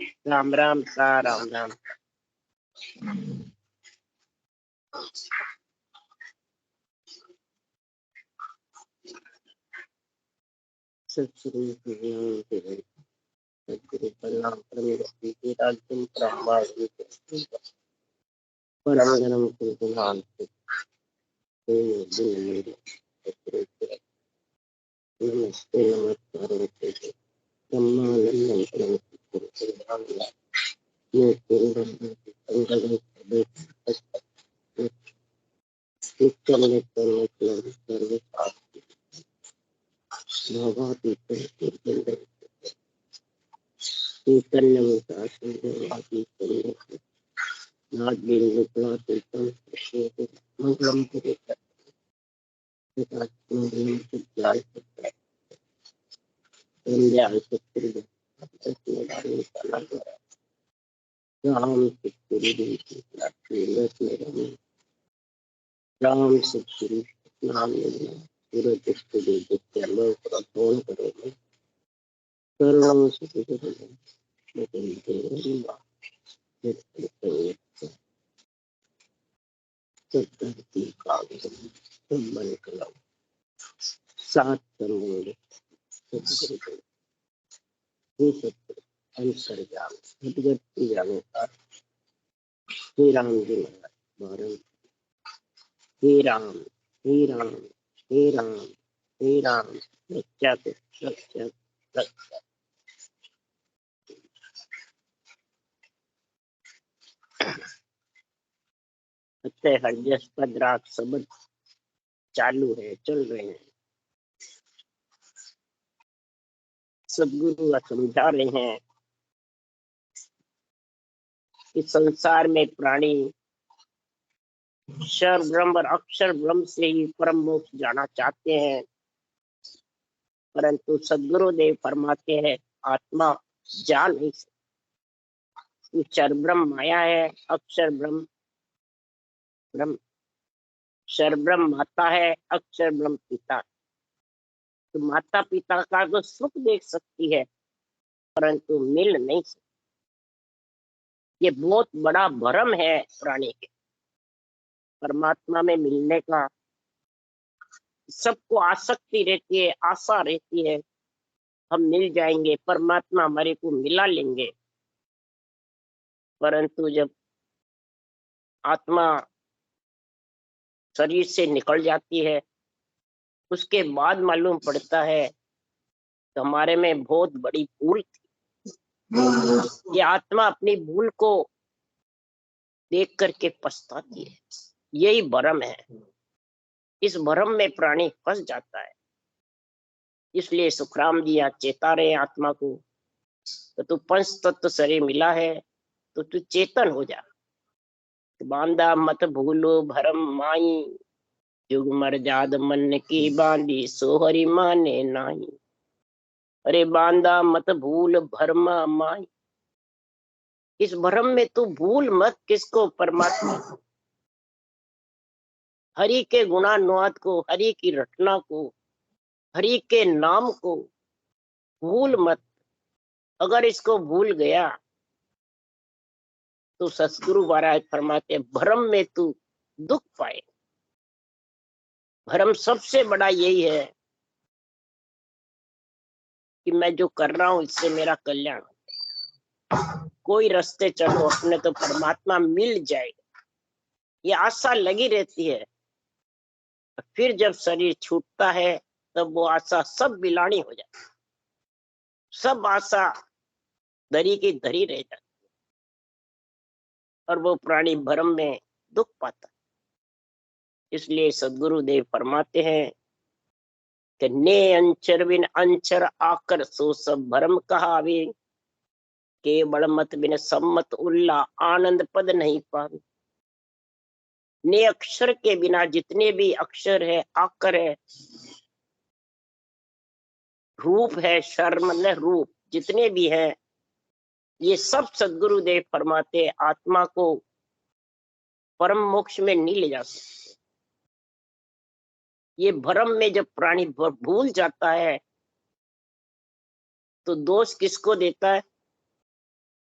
राम राम सा राम राम। सतगुरु प्रणाम परमेश्वरी के राजन ब्रह्मांड परम धर्म कुलनाम नमस्ते नमस्कार मंगलम राम सतगुरु नाम सूरज करो करुणा धरती कागज मन कलम सात करोड़ अंतर्जाम श्री राम जी महाराज हे राम हे राम हे राम हे राम रक्षक रक्षक रक्षक। हृदयस्पद राग शब्द चालू है, चल रहे हैं। सदगुरु समझा रहे हैं कि संसार में प्राणी अक्षर ब्रह्म और अक्षर ब्रह्म से ही परम मोक्ष जाना चाहते हैं, परंतु सदगुरुदेव फरमाते हैं आत्मा जा नहीं सकती। अक्षर ब्रह्म माया है, अक्षर ब्रह्म ब्रह्म, अक्षर ब्रह्म माता है, अक्षर ब्रह्म पिता। तो माता पिता का तो सुख देख सकती है परंतु मिल नहीं सकती। ये बहुत बड़ा भ्रम है प्राणी के। परमात्मा में मिलने का सबको आसक्ति रहती है, आशा रहती है, हम मिल जाएंगे, परमात्मा हमारे को मिला लेंगे। परंतु जब आत्मा शरीर से निकल जाती है उसके बाद मालूम पड़ता है तो हमारे में बहुत बड़ी भूल थी। ये आत्मा अपनी भूल को देख करके पछताती है। यही भ्रम है, इस भ्रम में प्राणी फंस जाता है। इसलिए सुखराम जी यहाँ चेता रहे आत्मा को, तो तू पंच तत्व शरीर मिला है तो तू चेतन हो जा। बांधा मत भूलो भरम माई, जुग मर जाद मन की बांधी सोहरी माने नाही। अरे बांधा मत भूल भरमा माई, इस भ्रम में तू भूल मत किसको? परमात्मा को, हरि के गुणानुवाद को, हरि की रचना को, हरि के नाम को भूल मत। अगर इसको भूल गया तो सतगुरु महाराज फरमाते भ्रम में तू दुख पाए। भ्रम सबसे बड़ा यही है कि मैं जो कर रहा हूं इससे मेरा कल्याण हो। कोई रास्ते चलो अपने तो परमात्मा मिल जाएगा, ये आशा लगी रहती है। फिर जब शरीर छूटता है तब वो आशा सब बिलानी हो जाती, सब आशा धरी की धरी रह जाती और वो प्राणी भ्रम में दुख पाता। इसलिए सदगुरुदेव फरमाते हैं कि ने अंचर बिन अंचर आकर सो सब भ्रम कहावे, केवल मत बिन सम्मत उल्ला आनंद पद नहीं पावे। ने अक्षर के बिना जितने भी अक्षर है, आकर है, रूप है, शर्म न रूप, जितने भी हैं ये सब सदगुरुदेव फरमाते आत्मा को परम मोक्ष में नहीं ले जा सकते। ये भ्रम में जब प्राणी भूल जाता है तो दोष किसको देता है?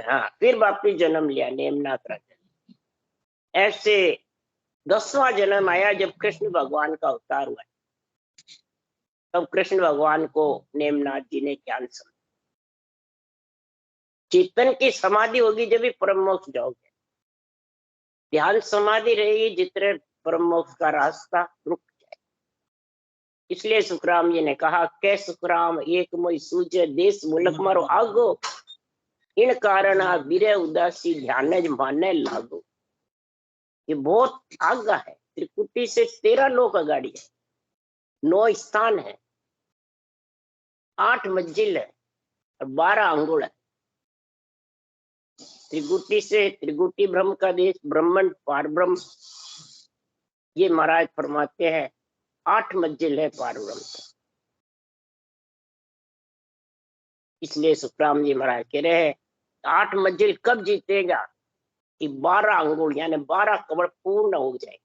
हाँ, फिर वापिस जन्म लिया नेमनाथ राजा। ऐसे 10वां जन्म आया जब कृष्ण भगवान का अवतार हुआ, तब कृष्ण भगवान को नेमनाथ जी ने ज्ञान समझा। चेतन की समाधि होगी जब भी परम मोक्ष जाओगे। ध्यान समाधि रहेगी जितने परम मोक्ष का रास्ता रुक जाए। इसलिए सुखराम जी ने कहा, कै सुखराम एक मोई सूझे देश मुलक मारो आगो, इन कारण बिरे उदासी ध्यान माने लागो। ये बहुत आगा है। त्रिकुटी से 13 लोक अगाड़ी है, 9 स्थान है, 8 मंजिल है और 12 अंगुल है। त्रिकुटी से त्रिकुटी ब्रह्म का देश, ब्रह्मण पार ब्रह्म, ये महाराज फरमाते हैं 8 मंजिल है पार ब्रह्म का। इसलिए सुखराम जी महाराज कह रहे हैं 8 मंजिल कब जीतेगा कि 12 अंगुल यानी 12 कमर पूर्ण हो जाए।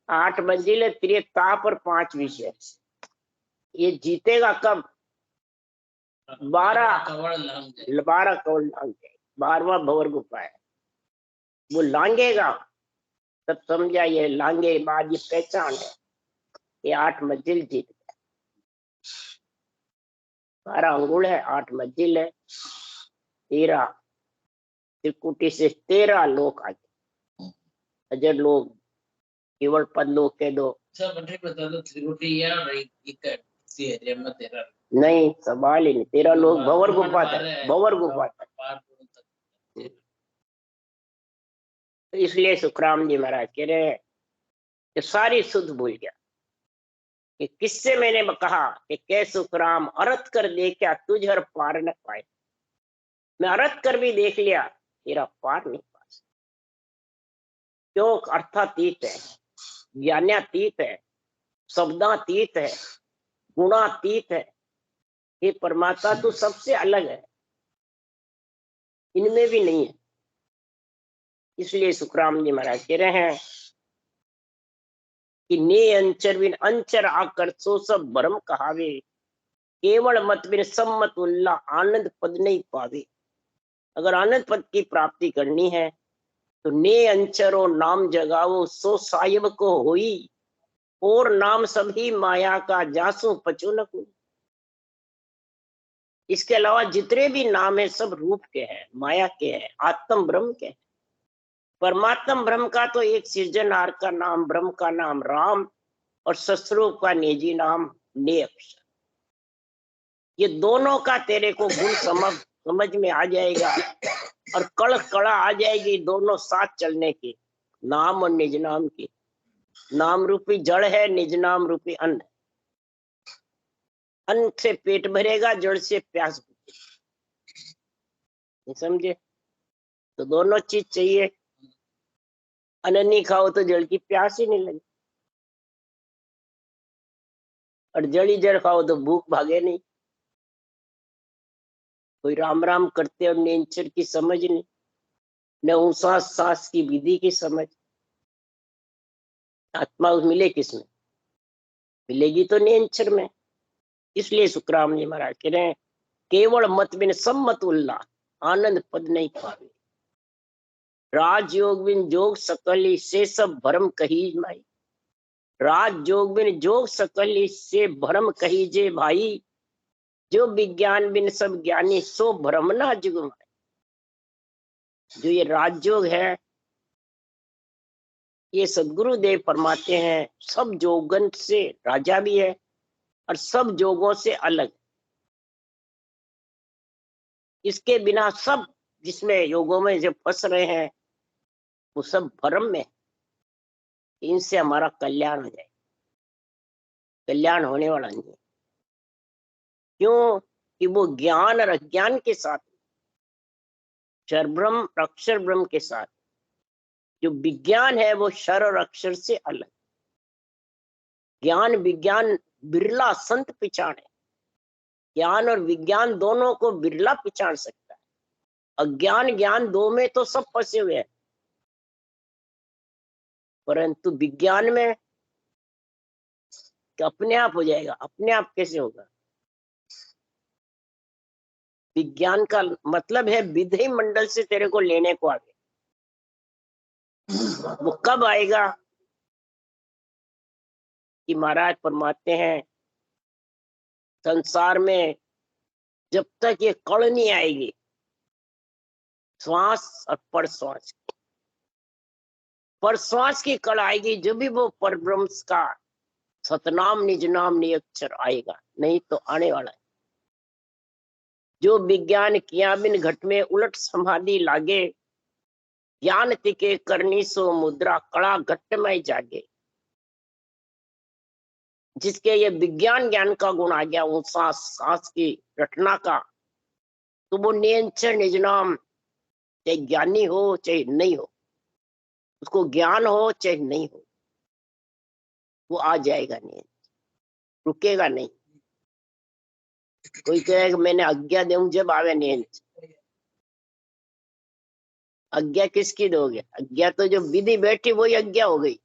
8 मंजिल है, 3 ताप और 5 विषय। ये जीतेगा कब? 12 कवड़ लांग जाए। 12वां भंवर गुफा है, वो लांगेगा तब समझा ये लांगे बाद ये पहचान है, ये 8 मंजिल जीत गया। 12 अंगुल है, 8 मंजिल है, 13 त्रिकुटी से 13 लोक आगे, अजर लोग, केवल पद लोग कह दो। नहीं, सवाल ही नहीं। 13 लोग भंवर गुफा था, भंवर गुफा था। तो इसलिए सुखराम जी महाराज कह रहे हैं कि सारी सुध भूल गया कि किससे मैंने कहा कि कै सुखराम अरथ कर दे क्या तुझ हर पार न पाए। मैं अरथ कर भी देख लिया, तेरा पार नहीं पास। क्यों? अर्थातीत है, ज्ञानातीत है, शब्दातीत है, गुणातीत है। ये परमात्मा तो सबसे अलग है, इनमें भी नहीं है। इसलिए सुखराम जी महाराज कह रहे हैं कि ने अंचर बिन अंचर आकर सो सब भरम कहावे, केवल मत बिन सम्मत उल्ला आनंद पद नहीं पावे। अगर आनंद पद की प्राप्ति करनी है तो ने अंचरो नाम जगाओ सो साहिब को होई, और नाम सभी माया का जासू पचो न कोई। इसके अलावा जितने भी नाम है सब रूप के हैं, माया के हैं, आत्म ब्रह्म के हैं। परमात्म ब्रह्म का तो एक सृजनहार का नाम, ब्रह्म का नाम राम, और सस्वरूप का निजी नाम ने अक्षर। ये दोनों का तेरे को गुण समझ में आ जाएगा और कड़ा आ जाएगी दोनों साथ चलने की, नाम और निज नाम की। नाम रूपी जड़ है, निज नाम रूपी अन्न। अन्न से पेट भरेगा, जड़ से प्यास बुझेगी। समझे? तो दोनों चीज चाहिए। अन्न नहीं खाओ तो जड़ की प्यास ही नहीं लगी, और जड़ ही जड़ खाओ तो भूख भागे नहीं। कोई राम राम करते और नेचर की समझ नहीं, न उसास सांस की विधि की समझ। आत्मा मिले किसमें? मिलेगी तो नेचर में। इसलिए सुखराम जी महाराज कह रहे हैं केवल मत बिन सम्मत उल्ला आनंद पद नहीं पावे। राजयोग बिन जोग सकली से सब भरम कही माई। राजयोग बिन जोग सकली से भरम कही जे भाई, जो विज्ञान बिन सब ज्ञानी सो भ्रम ना जुगमाए। जो ये राजयोग है, ये सदगुरुदेव फरमाते हैं सब जोगन से राजा भी है और सब जोगों से अलग। इसके बिना सब जिसमें योगों में जो फंस रहे हैं वो सब भ्रम में। इनसे हमारा कल्याण हो जाए, कल्याण होने वाला नहीं है। क्यों? कि वो ज्ञान और अज्ञान के साथ, क्षर ब्रह्म अक्षर ब्रह्म के साथ जो विज्ञान है वो क्षर और अक्षर से अलग। ज्ञान विज्ञान बिरला संत पिछाड़े। ज्ञान और विज्ञान दोनों को बिरला पिछाड़ सकता है। अज्ञान ज्ञान दो में तो सब फंसे हुए हैं, परंतु विज्ञान में अपने आप हो जाएगा। अपने आप कैसे होगा? विज्ञान का मतलब है विधि मंडल से तेरे को लेने को आगे। वो कब आएगा कि महाराज फरमाते हैं संसार में जब तक ये कण नहीं आएगी, श्वास और परश्वास की कण आएगी, जब भी वो परब्रह्म का सतनाम निज नाम नियक्षर आएगा, नहीं तो आने वाला है। जो विज्ञान किया बिन घट में उलट समाधि लागे, ज्ञान तिके करनी सो मुद्रा कड़ा घट में जागे। जिसके ये विज्ञान ज्ञान का गुण आ गया, वो सांस की रटना का, तो वो नियंत्रण निज नाम, चाहे ज्ञानी हो चाहे नहीं हो, उसको ज्ञान हो चाहे नहीं हो, वो आ जाएगा, नहीं रुकेगा नहीं। कोई कहे मैंने आज्ञा दूं जब आवे नियंत्रण, आज्ञा किसकी दोगे? आज्ञा तो जो विधि बैठी वही आज्ञा हो गई।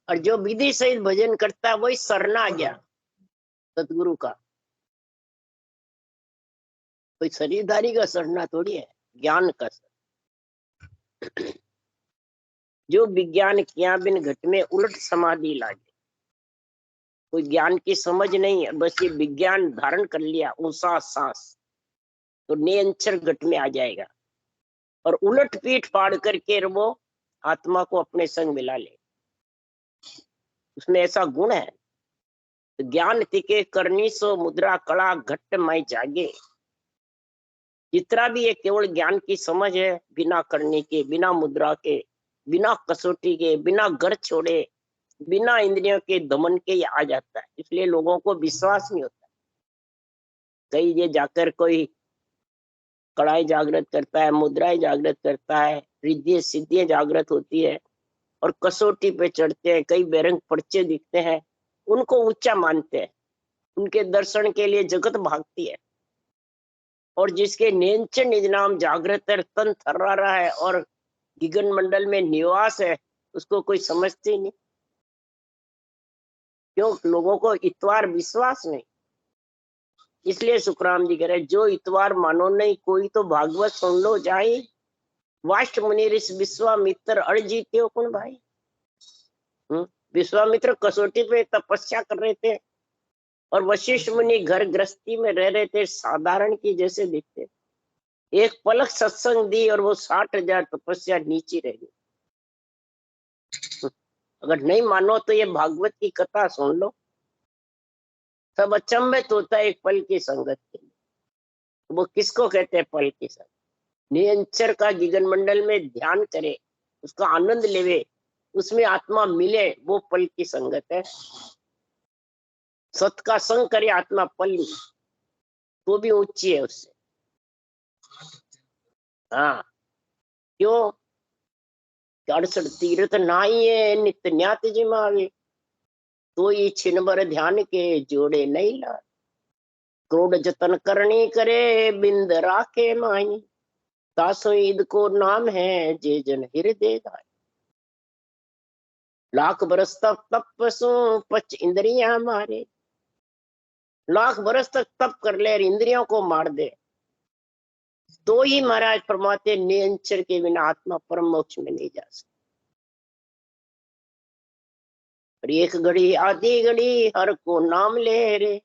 और जो विधि सहित भजन करता है वही सरना आ गया सतगुरु का। कोई शरीरधारी का सरना थोड़ी है, ज्ञान का सर। जो विज्ञान किया बिन घट में उलट समाधि लागे। कोई ज्ञान की समझ नहीं है, बस ये विज्ञान धारण कर लिया ऊंसा सांस, तो नियंत्रण घट में आ जाएगा और उलट पीठ फाड़ करके वो आत्मा को अपने संग मिला ले। उसमें ऐसा गुण है, ज्ञान तिके करनी सो मुद्रा कड़ा घट में जागे। जितना भी ये केवल ज्ञान की समझ है, बिना करने के, बिना मुद्रा के, बिना कसौटी के, बिना घर छोड़े, बिना इंद्रियों के दमन के ये आ जाता है। इसलिए लोगों को विश्वास नहीं होता। कहीं ये जाकर कोई कड़ाई जागृत करता है, मुद्राएं जागृत करता है, रिद्धि सिद्धियां जागृत होती है और कसौटी पे चढ़ते हैं, कई बेरंग पर्चे दिखते हैं, उनको ऊंचा मानते हैं, उनके दर्शन के लिए जगत भागती है। और जिसके नियंत्रण निज नाम जागृत है, तन थर्रा रहा है और गगन मंडल में निवास है, उसको कोई समझते ही नहीं। क्यों? लोगों को इतवार विश्वास नहीं। इसलिए सुखराम जी कह रहे, जो इतवार मानो नहीं, कोई तो भागवत सुन लो जाए, वाष्ट मुनि ऋषि विश्वामित्र अड़ जीते हो कौन भाई। विश्वामित्र कसौटी पे तपस्या कर रहे थे और वशिष्ठ मुनि घर गृहस्थी में रह रहे थे, साधारण की जैसे दिखते। एक पलक सत्संग दी और वो 60,000 तपस्या नीचे रह गई। अगर नहीं मानो तो ये भागवत की कथा सुन लो, सब अचंभित होता है एक पल की संगत के लिए। वो किसको कहते हैं पल की संगत? निरंतर का गगन मंडल में ध्यान करे, उसका आनंद लेवे, उसमें आत्मा मिले, वो पल की संगत है। सत का संग करे आत्मा पल, तो भी ऊंची है उससे। हाँ, क्यों? 68 तीर्थ नाइए नित्य न्यात जिमावे, तो ये छिन भर ध्यान के जोड़े नहीं ला। क्रोध जतन करनी करे बिंद राखे माही, तासो ईद को नाम है जे जन हृदय गाय। लाख बरस तक तपसु पच इंद्रियां मारे, लाख बरस तक तप कर ले और इंद्रियों को मार दे, तो ही महाराज फरमाते नियंत्रण के बिना आत्मा परम मोक्ष में नहीं जा सकती। एक घड़ी आधी घड़ी हर को नाम ले रे,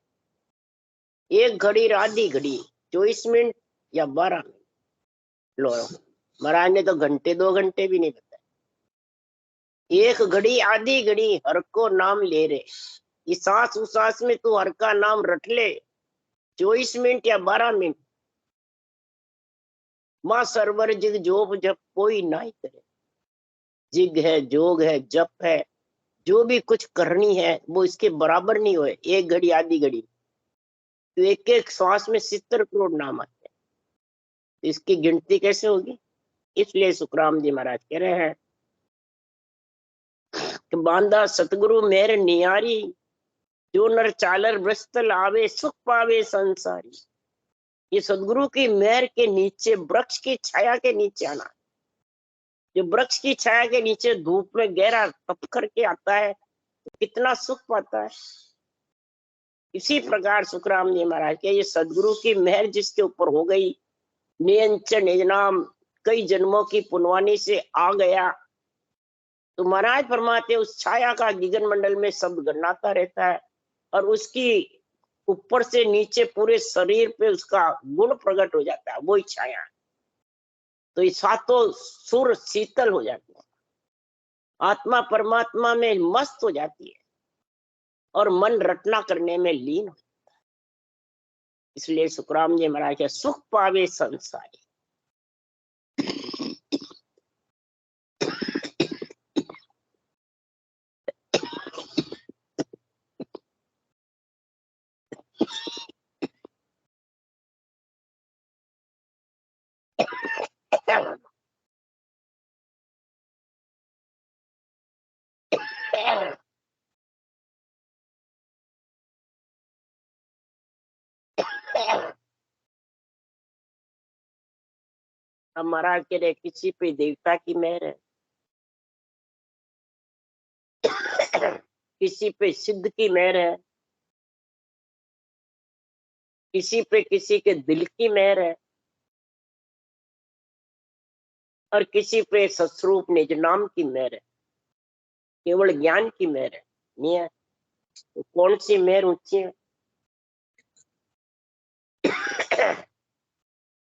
एक घड़ी आधी घड़ी 24 मिनट या 12 मिनट। लो महाराज ने तो घंटे 2 घंटे भी नहीं बताए। एक घड़ी आधी घड़ी हर को नाम ले रे, इस सांस उसास में तू हर का नाम रट ले, 24 मिनट या 12 मिनट। माँ सरवर जिग जोप जब कोई ना ही करे, जिग है, जोग है, जप है, जो भी कुछ करनी है वो इसके बराबर नहीं हुए। एक घड़ी आधी घड़ी तो एक एक श्वास में 70 करोड़ नाम आते हैं, तो इसकी गिनती कैसे होगी? इसलिए सुखराम जी महाराज कह रहे हैं कि बांधा सतगुरु मेर नियारी, जो नर चालर वृस्त लावे सुख पावे संसारी। ये सदगुरु की मेहर के नीचे, वृक्ष की छाया के नीचे आना। जो वृक्ष की छाया के नीचे धूप में गहरा तप करके आता है तो कितना सुख पाता है। इसी प्रकार सुखराम जी महाराज के ये सदगुरु की मेहर जिसके ऊपर हो गई, नियंचन निजनाम कई जन्मों की पुनवानी से आ गया, तो महाराज फरमाते उस छाया का गगन मंडल में शब्द गन्नाता रहता है और उसकी ऊपर से नीचे पूरे शरीर पे उसका गुण प्रकट हो जाता है, वही छाया। तो ये सातों सुर शीतल हो जाती है, आत्मा परमात्मा में मस्त हो जाती है और मन रटना करने में लीन हो जाता है। इसलिए सुखराम जी महाराज के सुख पावे संसारी। अब महाराज कह रहे किसी पे देवता की मेहर है, किसी पे सिद्ध की मेहर है, किसी पे किसी के दिल की मेहर है और किसी पे सस्वरूप निज नाम की मेहर है, केवल ज्ञान की मेहर है। नहीं है तो कौन सी मेहर ऊंची है?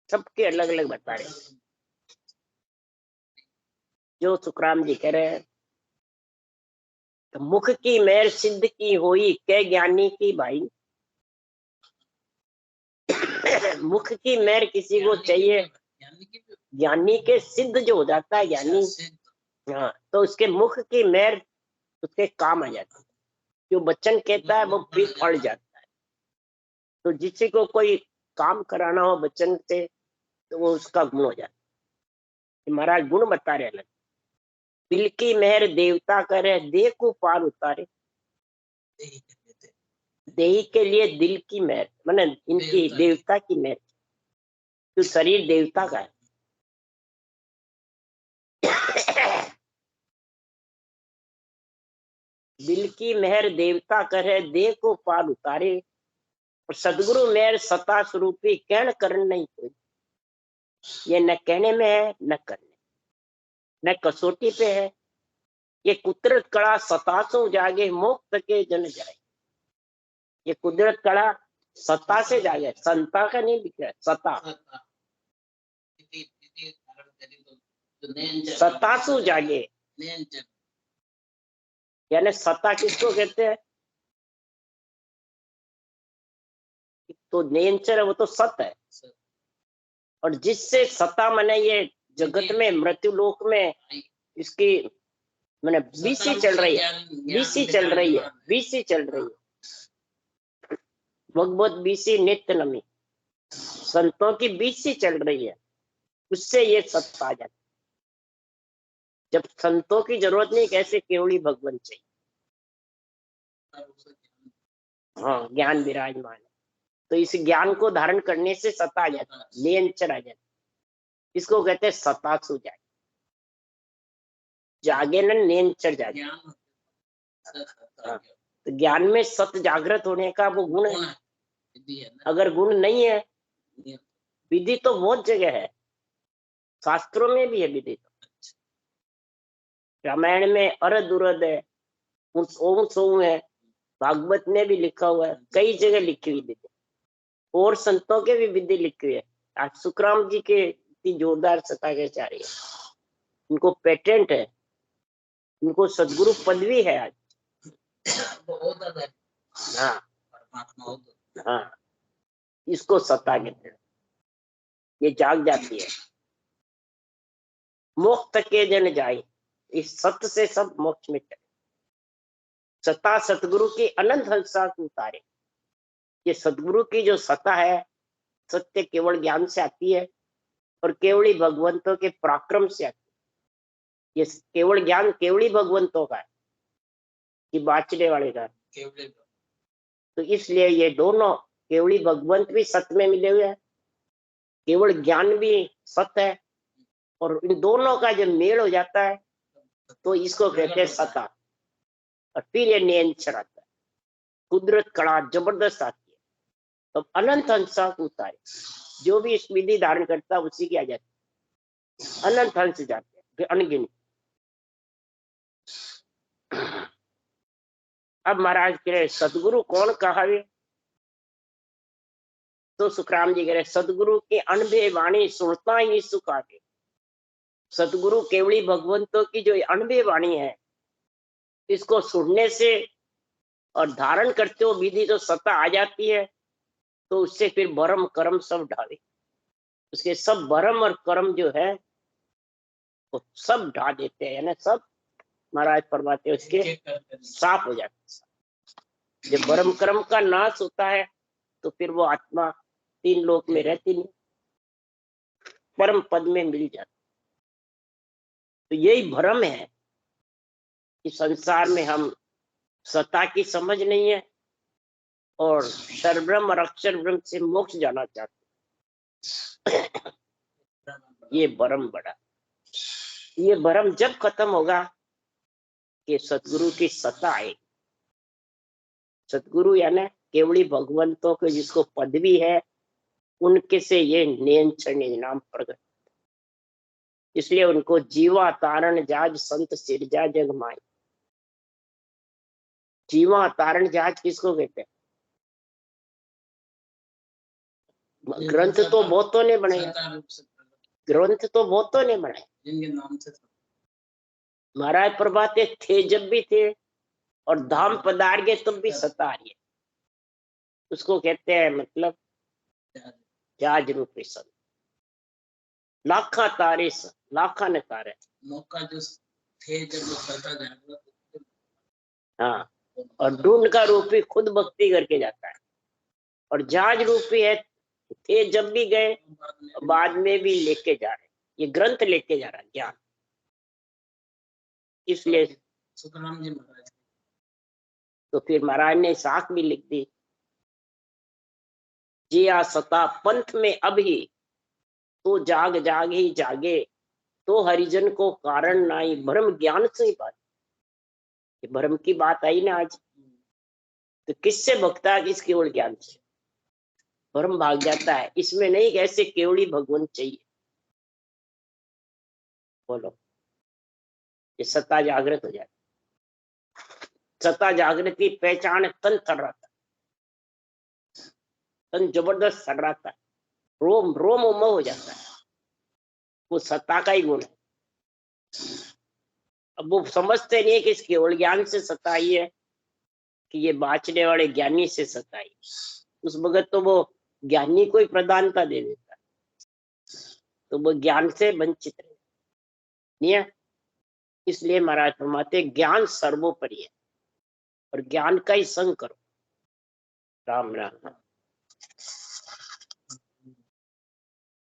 सबके अलग अलग बता रहे। जो सुखराम जी कह रहे हैं तो मुख की मेहर सिद्ध की होई कै ज्ञानी की भाई। मुख की मेहर किसी को चाहिए, ज्ञानी के सिद्ध जो हो जाता है ज्ञानी, हाँ, तो उसके मुख की मेहर उसके काम आ जाती है। जो वचन कहता है वो फिर फल जाता है। तो जिसी को कोई काम कराना हो वचन से तो वो उसका गुण हो जाता है। महाराज गुण बता रहे अलग। दिल की मेहर देवता करे देह को पार उतारे। देही के लिए दिल की मेहर माने इनकी देवता की मेहर, तो शरीर देवता का है। दिल की मेहर देवता करे देह को पार उतारे और सदगुरु मेहर सता स्वरूपी कहन करन नहीं कोई। ये न कहने में है न करने, न कसौटी पे है। ये कुदरत कड़ा सतासों जागे मोक्ष के जन जाए। ये कुदरत कड़ा सत्ता से जागे, संता का नहीं दिख रहा है, सत्ता सतासु जागे। यानी सत्ता किसको कहते हैं? तो नेंचर है वो तो सत है, और जिससे सत्ता मने ये जगत में मृत्यु लोक में इसकी मैंने बीसी चल रही है, बीसी चल रही है, बीसी चल रही है। भगवत बीसी नित्य नमी संतों की बीसी चल रही है, उससे ये सत्ता आ जाती। जब संतों की जरूरत नहीं, कैसे केवली भगवान चाहिए। हाँ, ज्ञान विराजमान है, तो इस ज्ञान को धारण करने से सत्ता आ जाती है, नियंत्रण आ जाती है। इसको कहते हैं सतासु जागे। जागे न नियंत्रण जागे। हाँ, तो ज्ञान में सत जागृत होने का वो गुण है। अगर गुण नहीं है, विधि तो बहुत जगह है, शास्त्रों में भी है विधि। तो रामायण में अरद उरद है, ओम सोम है, भागवत में भी लिखा हुआ है, कई जगह लिखी हुई विधि, और संतों के भी विधि लिखी हुई है। आज सुखराम जी के इतनी जोरदार सत्ता कैसे आ रही है, इनको पेटेंट है, इनको सदगुरु पदवी है आज। हाँ हाँ, इसको सत्ता कहते हैं। ये जाग जाती है। मोक्ष के जन जाए, इस सत्य से सब मोक्ष मिटे। सत्ता सतगुरु की अनंत हंसा को उतारे। ये सतगुरु की जो सत्ता है, सत्य केवल ज्ञान से आती है और केवली भगवंतों के पराक्रम से आती है। ये केवल ज्ञान केवली भगवंतों का है कि बाचने वाले का। तो इसलिए ये दोनों केवली भगवंत भी सत्य में मिले हुए हैं, केवल ज्ञान भी सत्य है, और इन दोनों का जब मेल हो जाता है तो इसको कहते हैं सत्ता। और फिर ये नियंत्रण आता है। कुदरत कड़ा जबरदस्त आती है, तो अनंत अंश उतारे, जो भी इस विधि धारण करता है उसी की आ जाती है, अनंत अंश जाते हैं अनगिनत। अब महाराज कह रहे सदगुरु कौन कहावे, तो सुखराम जी कह रहे सदगुरु की अनभे वाणी सुनता ही सुख आवे। सदगुरु केवली भगवंतों की जो अनभे वाणी है, इसको सुनने से और धारण करते हो विधि तो सत्ता आ जाती है, तो उससे फिर भरम कर्म सब ढावे, उसके सब भरम और कर्म जो है वो सब ढा देते हैं, यानी सब महाराज फरमाते उसके साफ हो जाते हैं। जब भरम कर्म का नाश होता है तो फिर वो आत्मा तीन लोक में रहती नहीं, परम पद में मिल जाती। तो यही भ्रम है कि संसार में हम सत्ता की समझ नहीं है और सर्वब्रह्म और अक्षर ब्रह्म से मोक्ष जाना चाहते। ये भ्रम बड़ा, ये भ्रम जब खत्म होगा कि सतगुरु की सत्ता आएगी। सतगुरु यानी केवली भगवंतों के जिसको पदवी है, उनके से ये नियंत्रण नाम प्रकट, इसलिए उनको जीवा तारण जाज संत सिरजा जग माई। जीवा तारण जाज किसको कहते हैं? ग्रंथ तो बहुतों ने बनाए, ग्रंथ तो बहुतों ने बनाए, जिनके नाम से महाराज प्रभाते थे जब भी थे और धाम पधार गए तब भी सत्ता आ रही है, उसको कहते हैं मतलब जाज रूपी संत। लाखा तारे लाखा ने तारे मौका जो थे जब सत्ता जागृत, हाँ, और ढूंढ का रूपी खुद भक्ति करके जाता है, और जाज रूपी है थे जब भी गए बाद में भी लेके जा रहे, ये ग्रंथ लेके जा रहा है ज्ञान। इसलिए सुखराम जी महाराज, तो फिर महाराज ने साख भी लिख दी, जिया सता पंथ में अब ही तो जाग जाग ही जागे, तो हरिजन को कारण नाई भ्रम ज्ञान से ही बात। भ्रम की बात आई ना आज, तो किससे भक्ता है? किस केवल ज्ञान से भ्रम भाग जाता है। इसमें नहीं कि ऐसे केवली भगवान चाहिए, बोलो ये सत्ता जागृत हो जाए। सत्ता जागृत की पहचान तन थर्राता, तन जबरदस्त थर्राता, रोम रोम उम हो जाता है, वो सत्ता का ही गुण है। अब वो समझते नहीं है कि इस केवल ज्ञान से सत्ता आई है, कि ये बाँचने वाले ज्ञानी से सत्ता आई। उस वक्त तो वो ज्ञानी को ही प्रधानता दे देता है, तो वो ज्ञान से वंचित रहे नहीं है। इसलिए महाराज फरमाते ज्ञान सर्वोपरि है और ज्ञान का ही संग करो। राम राम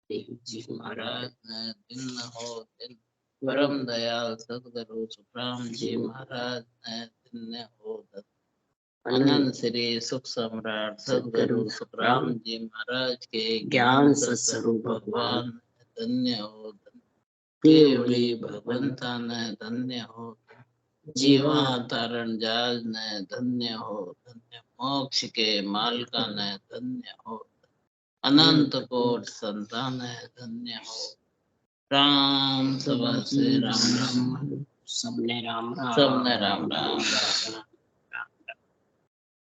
जी महाराज दिन हो दिन परम दयाल सदगुरु सुखराम जी महाराज दिन हो अनंत श्री सुख सम्राट सदगुरु सुखराम जी महाराज के ज्ञान स्वरूप भगवान धन्य हो, केवली भगवंता ने धन्य हो, जीवा तारण जाल ने धन्य हो, धन्य मोक्ष के मालका ने धन्य हो, अनंत कोट संतान है धन्य हो। राम सभा से राम राम, सबने राम राम, सबने राम राम,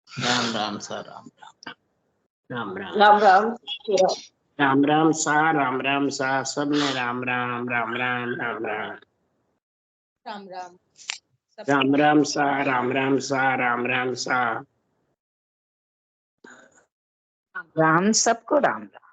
राम राम सा राम राम, राम राम राम राम राम सा राम राम सा, सबने राम राम राम राम राम राम राम राम राम सा राम राम सा राम राम सा, राम सबको राम राम।